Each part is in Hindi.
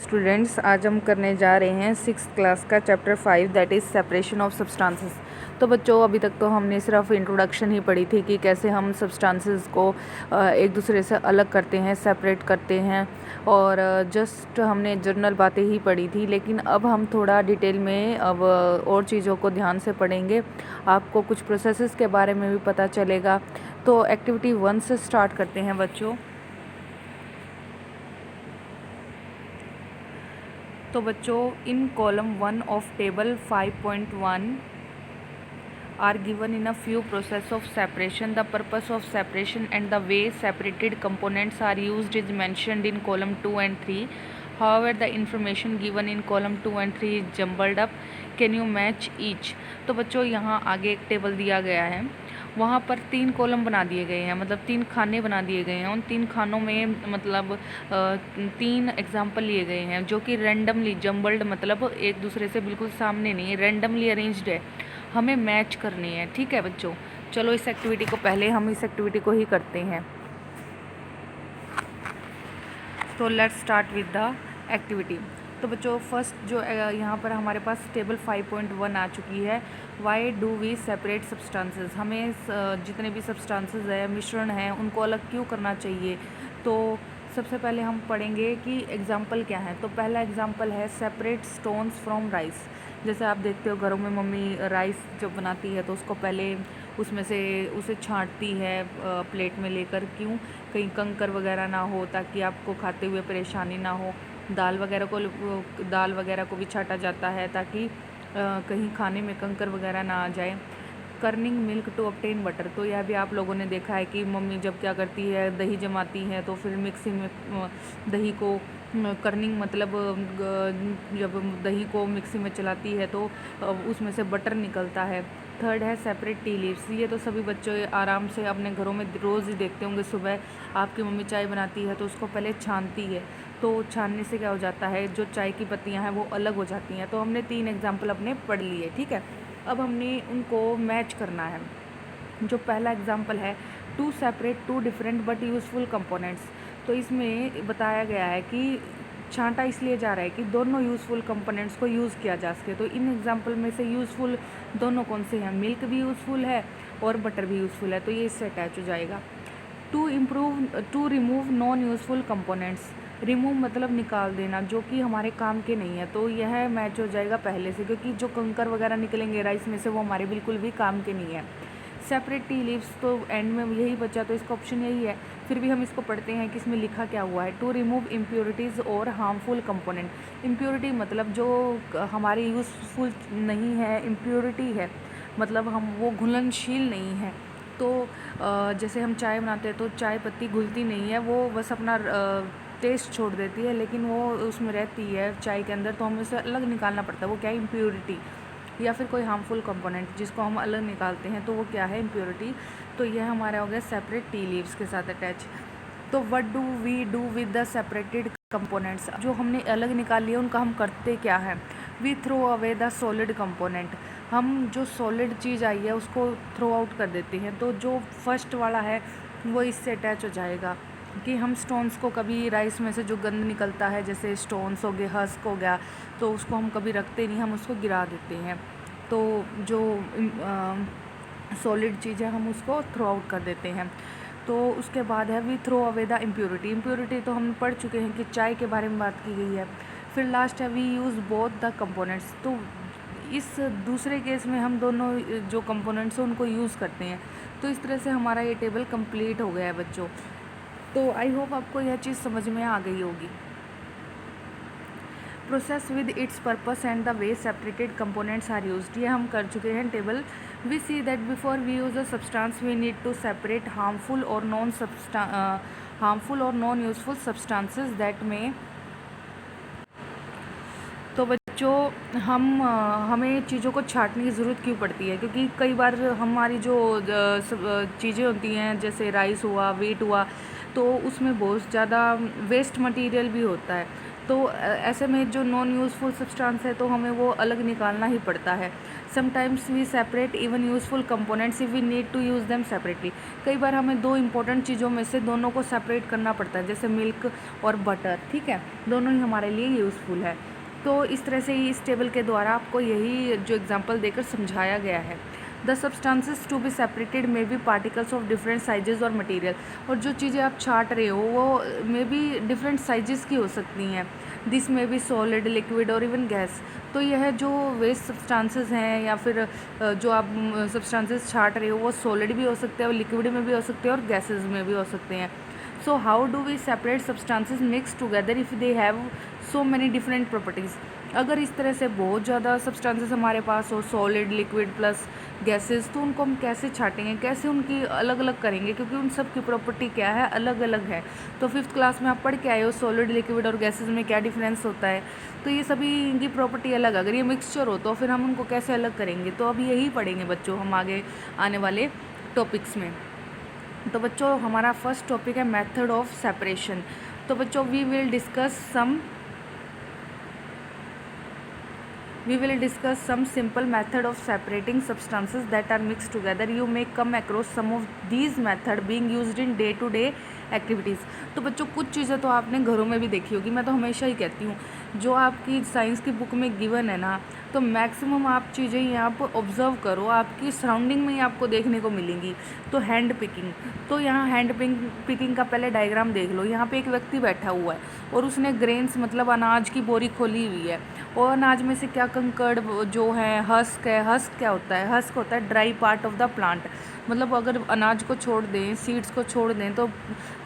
स्टूडेंट्स, आज हम करने जा रहे हैं 6th क्लास का chapter 5 that is separation of substances. तो बच्चों, अभी तक तो हमने सिर्फ इंट्रोडक्शन ही पढ़ी थी कि कैसे हम सब्सटेंसेस को एक दूसरे से अलग करते हैं, सेपरेट करते हैं, और जस्ट हमने जनरल बातें ही पढ़ी थी। लेकिन अब हम थोड़ा डिटेल में अब और चीज़ों को ध्यान से पढ़ेंगे, आपको कुछ प्रोसेसेस के बारे में भी पता चलेगा। तो एक्टिविटी 1 से स्टार्ट करते हैं बच्चों। तो बच्चों, इन column 1 of table 5.1 are given in a few process of separation. The purpose of separation and the way separated components are used is mentioned in column 2 and 3. However, the information given in column 2 and 3 is jumbled up. Can you match each? तो बच्चों, यहाँ आगे एक टेबल दिया गया है, वहाँ पर 3 कॉलम बना दिए गए हैं, मतलब 3 खाने बना दिए गए हैं। उन 3 खानों में मतलब 3 एग्जाम्पल लिए गए हैं जो कि रैंडमली जम्बल्ड, मतलब एक दूसरे से बिल्कुल सामने नहीं है, रैंडमली अरेंज्ड है, हमें मैच करनी है। ठीक है बच्चों, चलो इस एक्टिविटी को पहले हम इस एक्टिविटी को ही करते हैं। तो let's start with the activity. तो बच्चों, फर्स्ट जो यहाँ पर हमारे पास टेबल 5.1 आ चुकी है। Why do we separate substances, हमें जितने भी सब्सटेंसेस है, मिश्रण हैं, उनको अलग क्यों करना चाहिए। तो सबसे पहले हम पढ़ेंगे कि एग्जाम्पल क्या है। तो पहला एग्जाम्पल है सेपरेट स्टोन्स फ्रॉम राइस। जैसे आप देखते हो घरों में मम्मी राइस जब बनाती है तो उसको पहले उसमें से उसे छांटती है प्लेट में लेकर, क्यों, कहीं कंकर वगैरह ना हो, ताकि आपको खाते हुए परेशानी ना हो। दाल वगैरह को भी छांटा जाता है ताकि कहीं खाने में कंकर वगैरह ना आ जाए। Churning milk to obtain butter, तो यह भी आप लोगों ने देखा है कि मम्मी जब क्या करती है, दही जमाती है तो फिर मिक्सी में दही को कर्निंग, मतलब जब दही को मिक्सी में चलाती है तो उसमें से बटर निकलता है। थर्ड है सेपरेट टी लीव्स। ये तो सभी बच्चे आराम से अपने घरों में रोज़ ही देखते होंगे, सुबह आपकी मम्मी चाय बनाती है तो उसको पहले छानती है, तो छानने से क्या हो जाता है, जो चाय की पत्तियां हैं वो अलग हो जाती हैं। तो हमने 3 एग्जाम्पल अपने पढ़ लिए, ठीक है। अब हमने उनको मैच करना है। जो पहला एग्जाम्पल है, to separate two different but useful components. तो इसमें बताया गया है कि छांटा इसलिए जा रहा है कि दोनों यूज़फुल कंपोनेंट्स को यूज़ किया जा सके। तो इन एग्जाम्पल में से यूज़फुल दोनों कौन से हैं, मिल्क भी यूज़फुल है और बटर भी यूज़फुल है, तो ये इससे अटैच हो जाएगा। To remove non useful components, remove मतलब निकाल देना, जो कि हमारे काम के नहीं है, तो यह मैच हो जाएगा पहले से, क्योंकि जो कंकर वगैरह निकलेंगे राइस में से वो हमारे बिल्कुल भी काम के नहीं है। सेपरेट टी लीव्स, तो एंड में यही बचा, तो इसका ऑप्शन यही है। फिर भी हम इसको पढ़ते हैं कि इसमें लिखा क्या हुआ है। टू रिमूव इम्प्योरिटीज़ और हार्मफुल कंपोनेंट। इम्प्योरिटी मतलब जो हमारी यूज़फुल नहीं है, इम्प्योरिटी है मतलब हम वो घुलनशील नहीं है। तो जैसे हम चाय बनाते हैं तो चाय पत्ती घुलती नहीं है, वो बस अपना टेस्ट छोड़ देती है, लेकिन वो उसमें रहती है चाय के अंदर, तो हमें उसे अलग निकालना पड़ता है, वो क्या है, इम्प्योरिटी। या फिर कोई हार्मफुल कंपोनेंट जिसको हम अलग निकालते हैं, तो वो क्या है, इम्प्योरिटी। तो यह हमारा हो गया सेपरेट टी लीव्स के साथ अटैच। तो what do we do with the separated components, जो हमने अलग निकाल लिए उनका हम करते क्या है। We throw away the solid component, हम जो सॉलिड चीज़ आई है उसको थ्रो आउट कर देते हैं। तो जो फर्स्ट वाला है वो इससे अटैच हो जाएगा कि हम स्टोन्स को कभी, राइस में से जो गंद निकलता है जैसे स्टोन्स हो गए, हस्क हो गया, तो उसको हम कभी रखते नहीं, हम उसको गिरा देते हैं। तो जो सॉलिड चीज़ है हम उसको थ्रो आउट कर देते हैं। तो उसके बाद है we throw away the impurity. Impurity तो हम पढ़ चुके हैं कि चाय के बारे में बात की गई है। फिर लास्ट है we use both the components. तो इस दूसरे केस में हम दोनों जो कंपोनेंट्स हैं उनको यूज़ करते हैं। तो इस तरह से हमारा ये टेबल कंप्लीट हो गया है बच्चों। तो आई होप आपको यह चीज़ समझ में आ गई होगी। Process with its purpose and the way separated components are used, ये हम कर चुके हैं table. We see that before we use a substance we need to separate harmful और नॉन यूजफुल सब्सटेंसेस दैट में। तो बच्चों, हमें चीज़ों को छांटने की ज़रूरत क्यों पड़ती है, क्योंकि कई बार हमारी जो चीज़ें होती हैं जैसे राइस हुआ, वीट हुआ, तो उसमें बहुत ज़्यादा वेस्ट मटेरियल भी होता है। तो ऐसे में जो नॉन यूज़फुल सब्सटेंस है तो हमें वो अलग निकालना ही पड़ता है। Sometimes we separate even useful components if we need to use them separately. कई बार हमें दो इंपॉर्टेंट चीज़ों में से दोनों को सेपरेट करना पड़ता है, जैसे मिल्क और बटर, ठीक है, दोनों ही हमारे लिए यूज़फुल है। तो इस तरह से ही इस टेबल के द्वारा आपको यही जो एग्जांपल देकर समझाया गया है। The substances to be separated may be particles of different sizes और मटेरियल। और जो चीज़ें आप छाँट रहे हो वो मे बी डिफरेंट साइजेस की हो सकती हैं। This may be solid, liquid और इवन गैस। तो यह जो वेस्ट सब्सटेंसेस हैं या फिर जो आप सब्सटेंसेस छाँट रहे हो वो सॉलिड भी हो सकते हैं और लिक्विड में भी हो सकते हैं और गैसेज में भी हो सकते हैं। So how do we separate substances mix together if they have so many different properties. अगर इस तरह से बहुत ज़्यादा सब्सटेंसेस हमारे पास हो, सॉलिड, लिक्विड प्लस गैसेस, तो उनको हम कैसे छाँटेंगे, कैसे उनकी अलग अलग करेंगे, क्योंकि उन सब की प्रॉपर्टी क्या है, अलग अलग है। तो 5th क्लास में आप पढ़ के आए हो सॉलिड, लिक्विड और गैसेस में क्या डिफरेंस होता है। तो ये सभी इनकी प्रॉपर्टी अलग, अगर ये मिक्सचर हो तो फिर हम उनको कैसे अलग करेंगे। तो अब यही पढ़ेंगे बच्चों हम आगे आने वाले टॉपिक्स में। तो बच्चों हमारा फर्स्ट टॉपिक है मेथड ऑफ सेपरेशन। तो बच्चों we will discuss some simple method of separating substances that are mixed together. You may come across some of these method being used in day to day activities. तो बच्चों कुछ चीज़ें तो आपने घरों में भी देखी होगी। मैं तो हमेशा ही कहती हूँ जो आपकी साइंस की बुक में गिवन है ना, तो मैक्सिमम आप चीज़ें यहाँ पर ऑब्ज़र्व करो, आपकी सराउंडिंग में ही आपको देखने को मिलेंगी। तो हैंड पिकिंग, तो यहाँ हैंड पिकिंग का पहले डायग्राम देख लो। यहाँ पे एक व्यक्ति बैठा हुआ है और उसने ग्रेन्स मतलब अनाज की बोरी खोली हुई है और अनाज में से क्या कंकड़ जो है, हस्क है। हस्क क्या होता है? हस्क होता है dry part of the plant. मतलब अगर अनाज को छोड़ दें, सीड्स को छोड़ दें, तो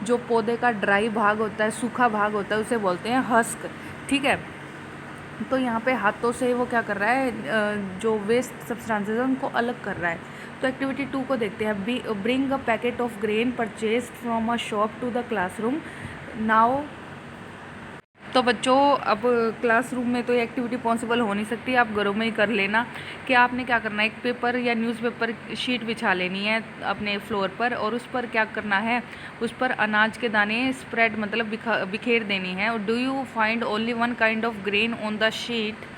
जो पौधे का ड्राई भाग होता है, सूखा भाग होता है, उसे बोलते हैं हस्क, ठीक है। तो यहाँ पे हाथों से वो क्या कर रहा है, जो वेस्ट सब्सटेंसेस हैं उनको अलग कर रहा है। तो एक्टिविटी 2 को देखते हैं। Bring a packet of grain purchased from a shop to the classroom now. तो बच्चों अब क्लासरूम में तो ये एक्टिविटी पॉसिबल हो नहीं सकती, आप घरों में ही कर लेना। कि आपने क्या करना है, एक पेपर या न्यूज़पेपर शीट बिछा लेनी है अपने फ्लोर पर और उस पर क्या करना है, उस पर अनाज के दाने स्प्रेड मतलब बिखेर देनी है। और do you find only one kind of grain on the sheet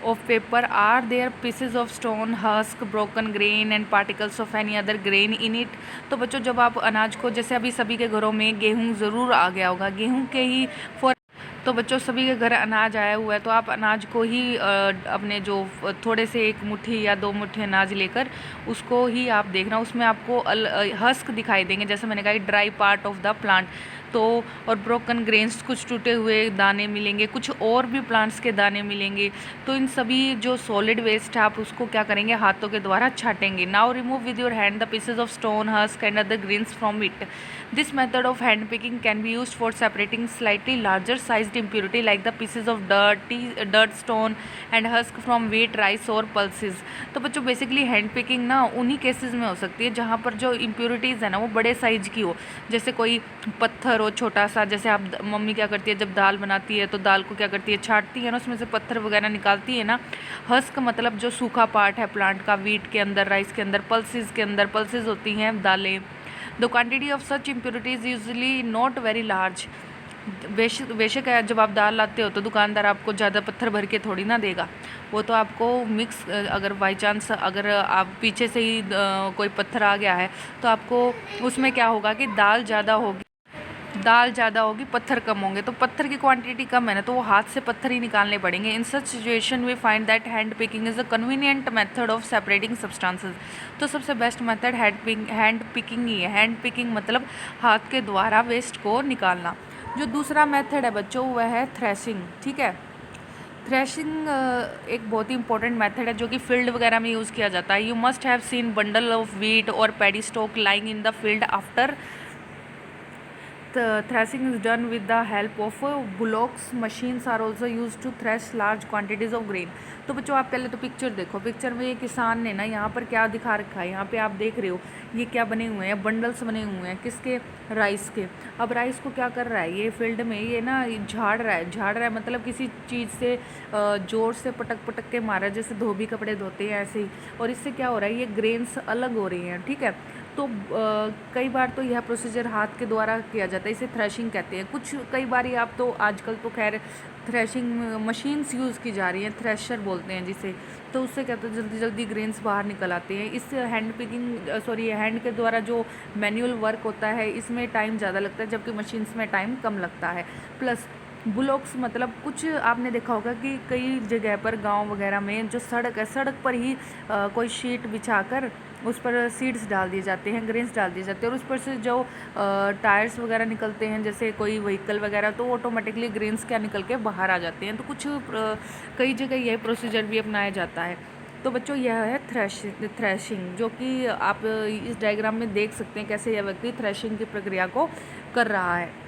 of paper? Are there pieces of stone, husk, broken grain and particles of any other grain in it? तो बच्चों जब आप अनाज को, जैसे अभी सभी के घरों में गेहूँ ज़रूर आ गया होगा, गेहूँ के ही तो बच्चों सभी के घर अनाज आया हुआ है, तो आप अनाज को ही अपने जो थोड़े से 1 मुट्ठी या 2 मुट्ठी अनाज लेकर उसको ही आप देखना, उसमें आपको हस्क दिखाई देंगे, जैसे मैंने कहा dry part of the plant. तो और ब्रोकन ग्रेन्स, कुछ टूटे हुए दाने मिलेंगे, कुछ और भी प्लांट्स के दाने मिलेंगे। तो इन सभी जो सॉलिड वेस्ट है आप उसको क्या करेंगे, हाथों के द्वारा छाटेंगे। Now remove with your hand the pieces of stone, husk and other grains from it. This method of hand picking can be used for separating slightly larger sized impurity like the pieces of dirt, stone and husk from wheat, rice और pulses। तो बच्चों बेसिकली हैंड पिकिंग ना उन्हीं केसेस में हो सकती है जहाँ पर जो इम्प्योरिटीज़ है ना वो बड़े साइज की हो, जैसे कोई पत्थर हो छोटा सा। जैसे आप मम्मी क्या करती है, जब दाल बनाती है तो दाल को क्या करती है, छाटती है ना, उसमें से पत्थर वगैरह निकालती है ना। हस्क मतलब जो सूखा पार्ट है प्लांट का, वीट के अंदर, राइस के अंदर, पल्सेस के अंदर, पल्सेस होती हैं दालें। The quantity of such impurities usually not very large. बेशक है, जब आप दाल लाते हो तो दुकानदार आपको ज़्यादा पत्थर भर के थोड़ी ना देगा, वो तो आपको मिक्स, अगर बाई चांस अगर आप पीछे से ही कोई पत्थर आ गया है तो आपको उसमें क्या होगा कि दाल ज़्यादा होगी, पत्थर कम होंगे। तो पत्थर की क्वांटिटी कम है ना, तो वो हाथ से पत्थर ही निकालने पड़ेंगे। In such situation we find that hand picking is a convenient method of separating substances. तो सबसे बेस्ट मेथड हैंड पिकिंग ही है। हैंड पिकिंग मतलब हाथ के द्वारा वेस्ट को निकालना। जो दूसरा मेथड है बच्चों वह है थ्रेशिंग, ठीक है। थ्रेशिंग एक बहुत ही इंपॉर्टेंट मेथड है जो कि फील्ड वगैरह में यूज़ किया जाता है। You must have seen bundle of wheat और paddy stalk lying in the field after threshing is done with the help of bullocks. Machines are also used to thresh large quantities of grain। तो बच्चों आप पहले तो पिक्चर देखो, पिक्चर में ये किसान ने ना यहाँ पर क्या दिखा रखा है, यहाँ पे आप देख रहे हो ये क्या बने हुए हैं, बंडल्स बने हुए हैं, किसके, राइस के। अब राइस को क्या कर रहा है, ये फील्ड में ये ना झाड़ रहा है मतलब किसी चीज़ से जोर से पटक के मारा, जैसे धोबी कपड़े धोते हैं ऐसे ही। और इससे क्या हो रहा है, ये ग्रेन्स अलग हो रही हैं, ठीक है। तो कई बार तो यह प्रोसीजर हाथ के द्वारा किया जाता है, इसे थ्रेशिंग कहते हैं। कुछ कई बार आप तो आजकल तो खैर थ्रेशिंग मशीन्स यूज़ की जा रही हैं, थ्रेशर बोलते हैं जिसे, तो उससे क्या होता है जल्दी जल्दी ग्रेन्स बाहर निकल आते हैं। इस हैंड के द्वारा जो मैनुअल वर्क होता है इसमें टाइम ज़्यादा लगता है, जबकि मशीन्स में टाइम कम लगता है। प्लस बुलॉक्स मतलब कुछ आपने देखा होगा कि कई जगह पर गांव वगैरह में जो सड़क है, सड़क पर ही कोई शीट बिछाकर उस पर सीड्स डाल दिए जाते हैं, ग्रेन्स डाल दिए जाते हैं, और उस पर से जो टायर्स वगैरह निकलते हैं जैसे कोई व्हीकल वगैरह, तो ऑटोमेटिकली ग्रेन्स क्या निकल के बाहर आ जाते हैं। तो कुछ कई जगह यह प्रोसीजर भी अपनाया जाता है। तो बच्चों यह है थ्रेशिंग, जो कि आप इस डायग्राम में देख सकते हैं कैसे यह व्यक्ति थ्रेशिंग की प्रक्रिया को कर रहा है।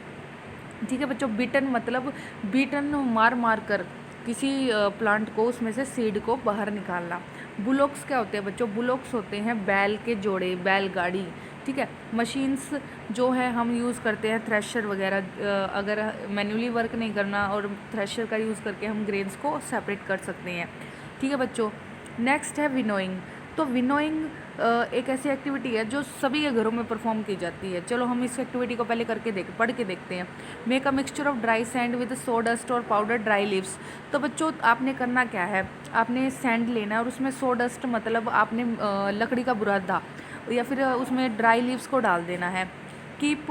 ठीक है बच्चों, बीटन मतलब बीटन मार मार कर किसी प्लांट को, उसमें से सीड को बाहर निकालना। बुलॉक्स क्या होते हैं बच्चों? बुलॉक्स होते हैं बैल के जोड़े, बैलगाड़ी। ठीक है, मशीन्स जो है हम यूज़ करते हैं थ्रेशर वगैरह, अगर मैन्युअली वर्क नहीं करना और थ्रेशर का यूज़ करके हम ग्रेन्स को सेपरेट कर सकते हैं। ठीक है बच्चों, नेक्स्ट है विनोइंग। तो विनोइंग एक ऐसी एक्टिविटी है जो सभी के घरों में परफॉर्म की जाती है। चलो हम इस एक्टिविटी को पहले पढ़ के देखते हैं। Make a mixture of dry sand with so dust और पाउडर ड्राई लीव्स। तो बच्चों आपने करना क्या है, आपने सैंड लेना है और उसमें सो डस्ट मतलब आपने लकड़ी का बुरादा या फिर उसमें ड्राई लीव्स को डाल देना है। Keep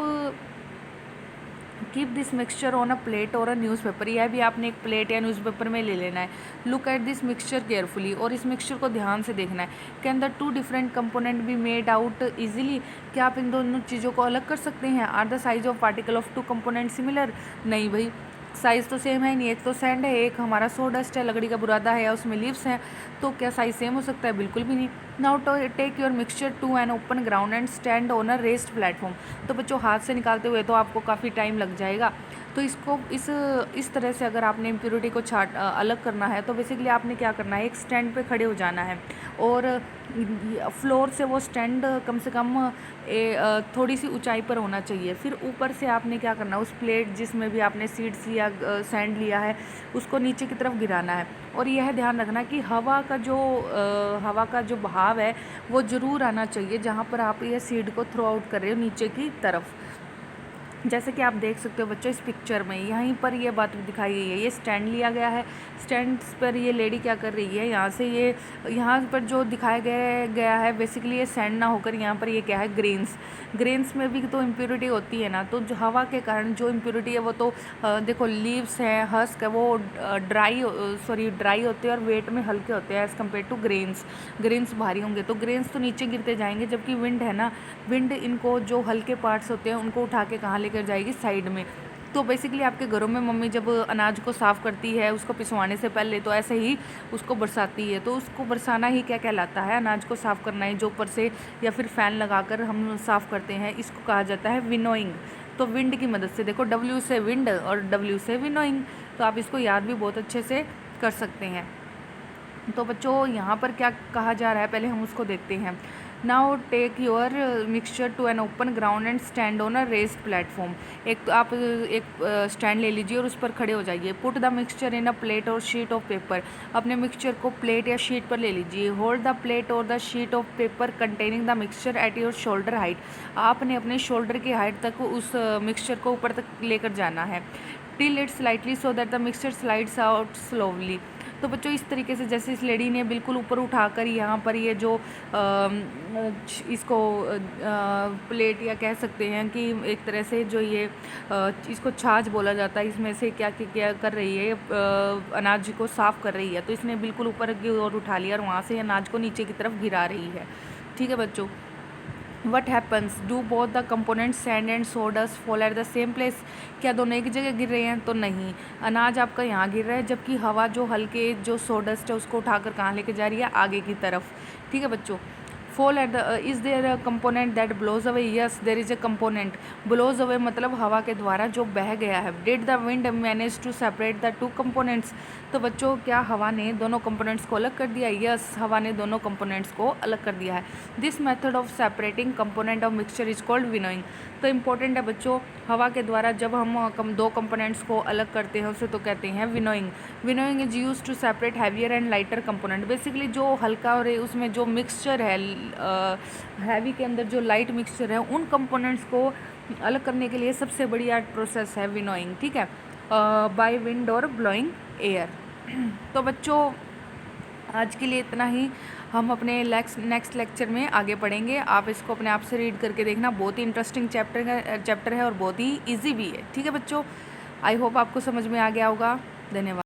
this mixture on a plate और अ न्यूज़पेपर। यह भी आपने एक प्लेट या न्यूज़पेपर में ले लेना है। Look at this mixture carefully, और इस मिक्सचर को ध्यान से देखना है। Can the two different component be made out easily? क्या आप इन दोनों चीज़ों को अलग कर सकते हैं? Are the size of particle of two component similar? नहीं भाई, साइज़ तो सेम है नहीं। एक तो सैंड है, एक हमारा सो डस्ट है, लकड़ी का बुरादा है, उसमें लीव्स हैं, तो क्या साइज़ सेम हो सकता है? बिल्कुल भी नहीं। Now take your mixture to an open ground and stand on a raised platform. तो बच्चों हाथ से निकालते हुए तो आपको काफ़ी टाइम लग जाएगा, तो इसको इस तरह से अगर आपने इम्प्योरिटी को अलग करना है तो बेसिकली आपने क्या करना है, एक स्टैंड पे खड़े हो जाना है और फ्लोर से वो स्टैंड कम से कम थोड़ी सी ऊंचाई पर होना चाहिए। फिर ऊपर से आपने क्या करना है, उस प्लेट जिसमें भी आपने सीड्स लिया, सैंड लिया है, उसको नीचे की तरफ गिराना है। और यह ध्यान रखना कि हवा का जो बहाव है वो ज़रूर आना चाहिए जहाँ पर आप ये सीड को थ्रो आउट कर रहे हो नीचे की तरफ। जैसे कि आप देख सकते हो बच्चों इस पिक्चर में यहीं पर ये बात दिखाई गई है। ये स्टैंड लिया गया है, स्टैंड पर ये लेडी क्या कर रही है, यहाँ पर जो दिखाया गया है बेसिकली ये सैंड ना होकर यहाँ पर ये क्या है, ग्रेन्स में भी तो इम्प्योरिटी होती है ना। तो जो हवा के कारण जो इम्प्योरिटी है वो तो देखो लीव्स हैं, हस्क है, वो ड्राई होते हैं और वेट में हल्के होते हैं एज़ कम्पेयर टू ग्रेन्स भारी होंगे, तो ग्रेन्स तो नीचे गिरते जाएंगे, जबकि विंड है ना, विंड इनको जो हल्के पार्ट्स होते हैं उनको उठा के कहाँ लेकर जाएगी, साइड में। तो बेसिकली आपके घरों में मम्मी जब अनाज को साफ़ करती है उसको पिसवाने से पहले तो ऐसे ही उसको बरसाती है, तो उसको बरसाना ही क्या कहलाता है, अनाज को साफ़ करना है, जो ऊपर से या फिर फ़ैन लगाकर हम साफ़ करते हैं, इसको कहा जाता है विनोइंग। तो विंड की मदद से, देखो W से विंड और W से विनोइंग, तो आप इसको याद भी बहुत अच्छे से कर सकते हैं। तो बच्चों यहाँ पर क्या कहा जा रहा है पहले हम उसको देखते हैं। Now take your mixture to an open ground and stand on a raised platform. एक तो आप एक स्टैंड ले लीजिए और उस पर खड़े हो जाइए। Put the mixture in a plate और शीट ऑफ पेपर। अपने मिक्सचर को प्लेट या शीट पर ले लीजिए। होल्ड द प्लेट और the sheet of paper containing the mixture at your shoulder height. आपने अपने शोल्डर की हाइट तक उस मिक्सचर को ऊपर तक लेकर जाना है। Till it slightly so that the mixture slides out slowly. तो बच्चों इस तरीके से जैसे इस लेडी ने बिल्कुल ऊपर उठाकर यहाँ पर ये जो इसको प्लेट या कह सकते हैं कि एक तरह से जो ये इसको छाछ बोला जाता है, इसमें से क्या कर रही है, अनाज को साफ़ कर रही है। तो इसने बिल्कुल ऊपर की ओर उठा लिया और वहाँ से अनाज को नीचे की तरफ गिरा रही है। ठीक है बच्चों, what happens, do both the components sand and sawdust fall at the same place. क्या दोनों एक जगह गिर रहे हैं? तो नहीं, अनाज आपका यहाँ गिर रहा है, जबकि हवा जो हल्के जो सोडस्ट है उसको उठाकर कहाँ लेके जा रही है, आगे की तरफ। ठीक है बच्चों, fall at the is there a component that blows away? Yes there is a component. Blows away मतलब हवा के द्वारा जो बह गया है। Did the wind manage to separate the two components? तो बच्चों क्या हवा ने दोनों कंपोनेंट्स को अलग कर दिया? यस, हवा ने दोनों कंपोनेंट्स को अलग कर दिया है। This method of separating component of mixture is called winnowing. तो इम्पोर्टेंट है बच्चों, हवा के द्वारा जब हम दो कंपोनेंट्स को अलग करते हैं उसे तो कहते हैं winnowing. Winnowing is use to separate heavier and lighter component. Basically जो हल्का और उसमें जो मिक्सचर है, हैवी के अंदर जो लाइट मिक्सचर है, उन कंपोनेंट्स को अलग करने के लिए सबसे बढ़िया प्रोसेस है विनोइंग, ठीक है, बाय विंड और ब्लोइंग एयर। तो बच्चों आज के लिए इतना ही, हम अपने नेक्स्ट लेक्चर में आगे पढ़ेंगे। आप इसको अपने आप से रीड करके देखना, बहुत ही इंटरेस्टिंग चैप्टर है और बहुत ही इजी भी है, ठीक है बच्चों। आई होप आपको समझ में आ गया होगा। धन्यवाद।